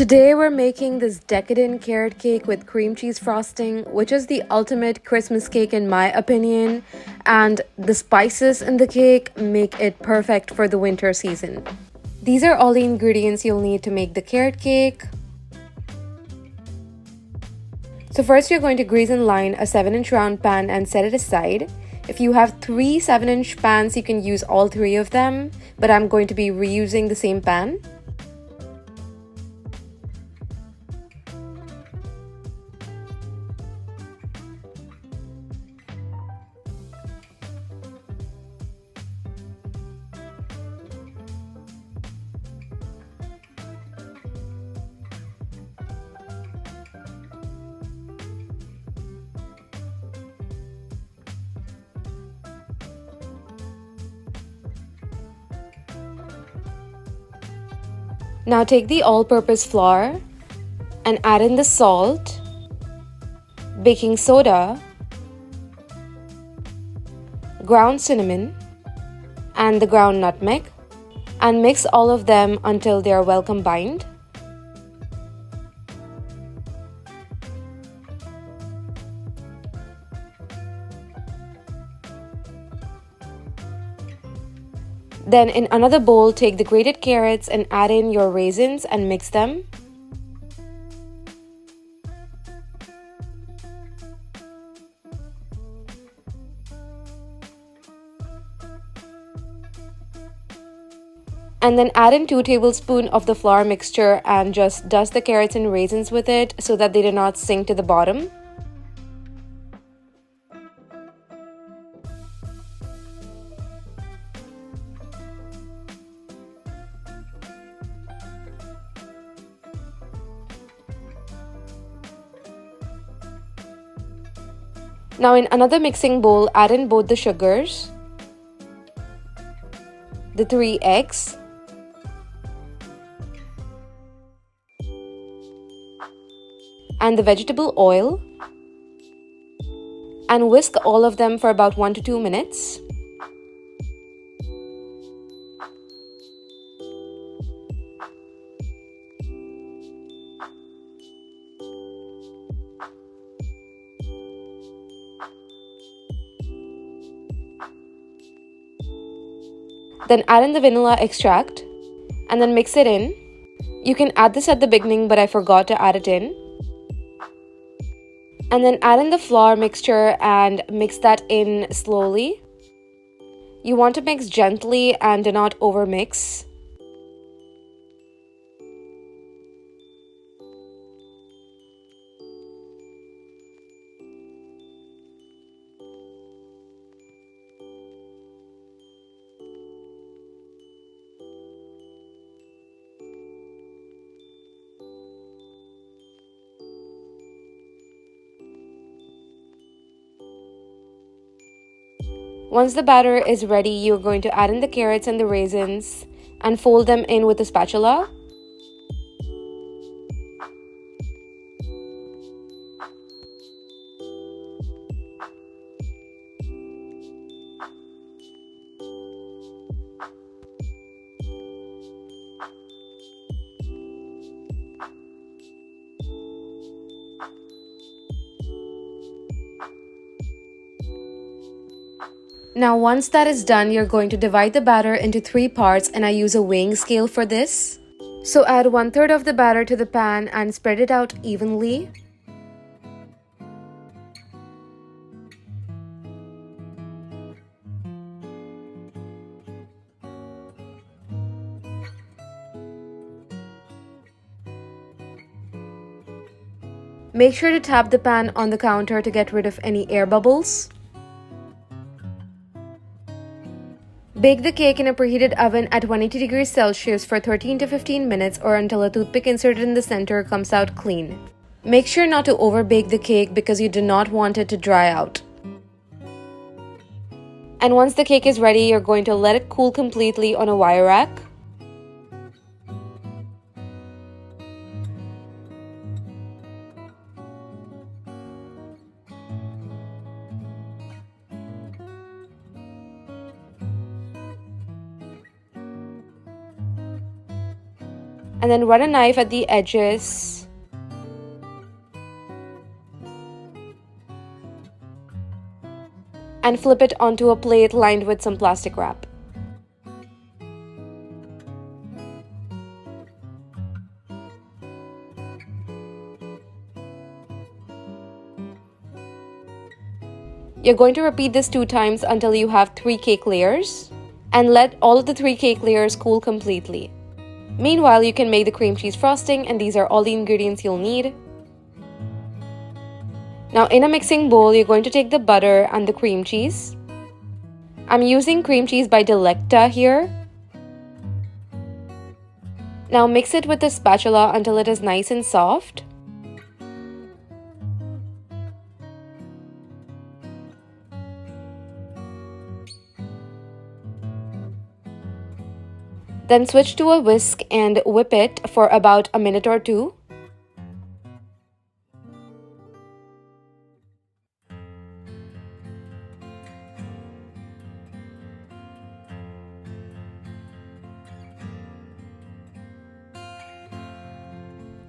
Today we're making this decadent carrot cake with cream cheese frosting, which is the ultimate Christmas cake in my opinion, and the spices in the cake make it perfect for the winter season. These are all the ingredients you'll need to make the carrot cake. So first you're going to grease and line a 7-inch round pan and set it aside. If you have 3 7-inch pans, you can use all 3 of them, but I'm going to be reusing the same pan. Now take the all-purpose flour and add in the salt, baking soda, ground cinnamon, and the ground nutmeg, and mix all of them until they are well combined. Then in another bowl, take the grated carrots and add in your raisins and mix them. And then add in 2 tablespoons of the flour mixture and just dust the carrots and raisins with it so that they do not sink to the bottom. Now in another mixing bowl, add in both the sugars, the 3 eggs, and the vegetable oil, and whisk all of them for about 1 to 2 minutes. Then add in the vanilla extract and then mix it in. You can add this at the beginning, but I forgot to add it in. And then add in the flour mixture and mix that in slowly. You want to mix gently and do not overmix. Once the batter is ready, you're going to add in the carrots and the raisins and fold them in with a spatula. Now once that is done, you're going to divide the batter into 3 parts, and I use a weighing scale for this. So add 1/3 of the batter to the pan and spread it out evenly. Make sure to tap the pan on the counter to get rid of any air bubbles. Bake the cake in a preheated oven at 180 degrees Celsius for 13 to 15 minutes or until a toothpick inserted in the center comes out clean. Make sure not to overbake the cake because you do not want it to dry out. And once the cake is ready, you're going to let it cool completely on a wire rack. And then run a knife at the edges. And flip it onto a plate lined with some plastic wrap. You're going to repeat this 2 times until you have 3 cake layers, and let all of the 3 cake layers cool completely. Meanwhile, you can make the cream cheese frosting, and these are all the ingredients you'll need. Now in a mixing bowl, you're going to take the butter and the cream cheese. I'm using cream cheese by Delecta here. Now mix it with a spatula until it is nice and soft. Then switch to a whisk and whip it for about a minute or 2.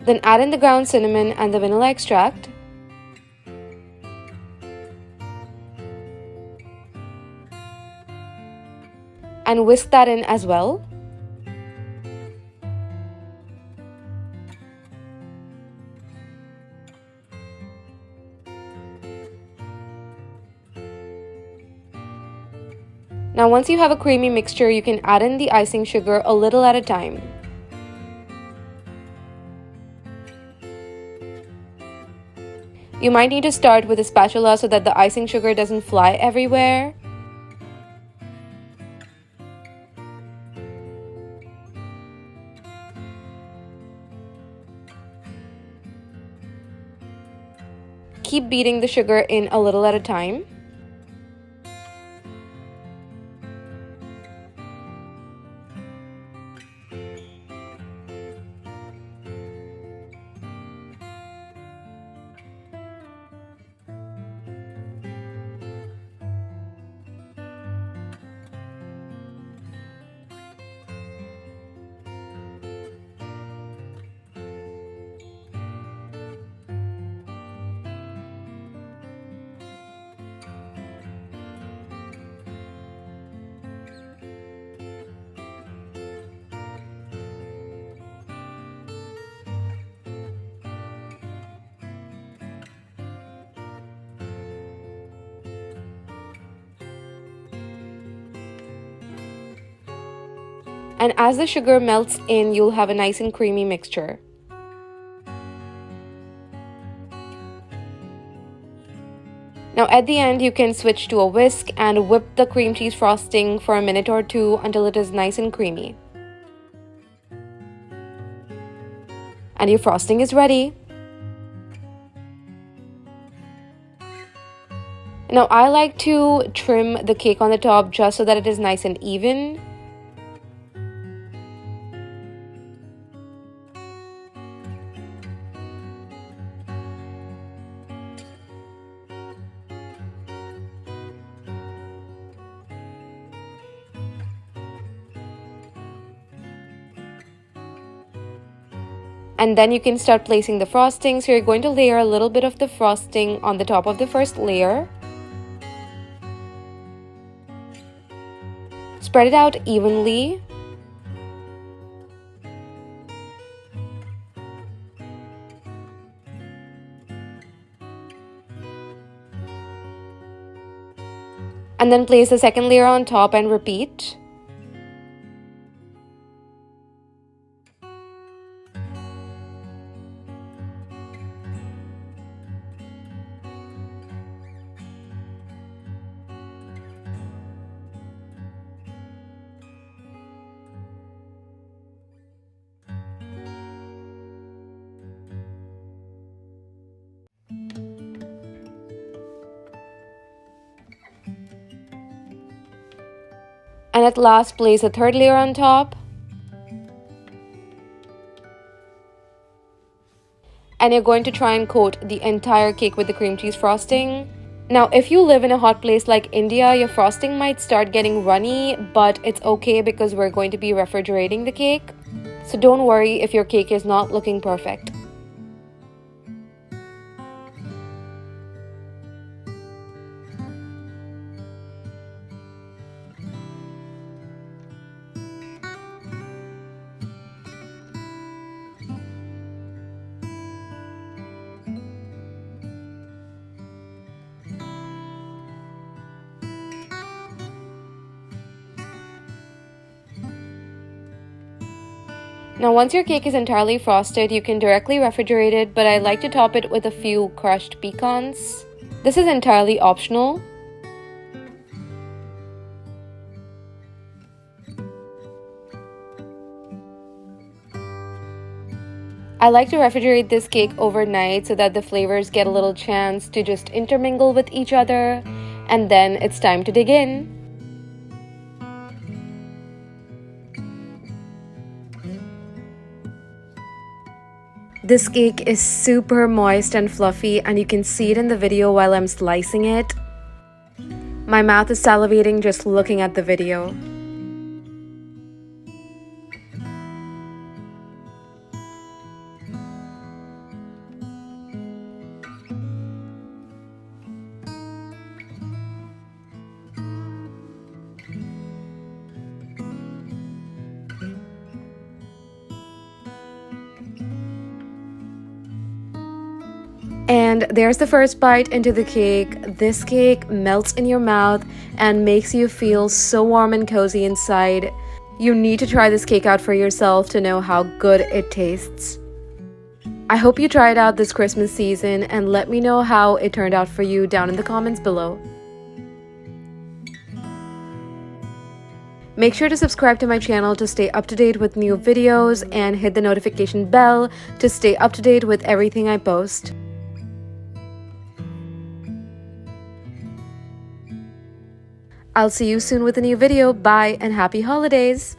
Then add in the ground cinnamon and the vanilla extract. And whisk that in as well. Now once you have a creamy mixture, you can add in the icing sugar a little at a time. You might need to start with a spatula so that the icing sugar doesn't fly everywhere. Keep beating the sugar in a little at a time. And as the sugar melts in, you'll have a nice and creamy mixture. Now at the end, you can switch to a whisk and whip the cream cheese frosting for a minute or 2 until it is nice and creamy. And your frosting is ready. Now I like to trim the cake on the top just so that it is nice and even. And then you can start placing the frosting. So you're going to layer a little bit of the frosting on the top of the first layer. Spread it out evenly. And then place the second layer on top and repeat. And at last, place a third layer on top. And you're going to try and coat the entire cake with the cream cheese frosting. Now, if you live in a hot place like India, your frosting might start getting runny, but it's okay because we're going to be refrigerating the cake. so don't worry if your cake is not looking perfect. Now once your cake is entirely frosted, you can directly refrigerate it, but I like to top it with a few crushed pecans. This is entirely optional. I like to refrigerate this cake overnight so that the flavors get a little chance to just intermingle with each other, and then it's time to dig in. This cake is super moist and fluffy, and you can see it in the video while I'm slicing it. My mouth is salivating just looking at the video. And there's the first bite into the cake. This cake melts in your mouth and makes you feel so warm and cozy inside. You need to try this cake out for yourself to know how good it tastes. I hope you try it out this Christmas season and let me know how it turned out for you down in the comments below. Make sure to subscribe to my channel to stay up to date with new videos and hit the notification bell to stay up to date with everything I post. I'll see you soon with a new video. Bye and happy holidays!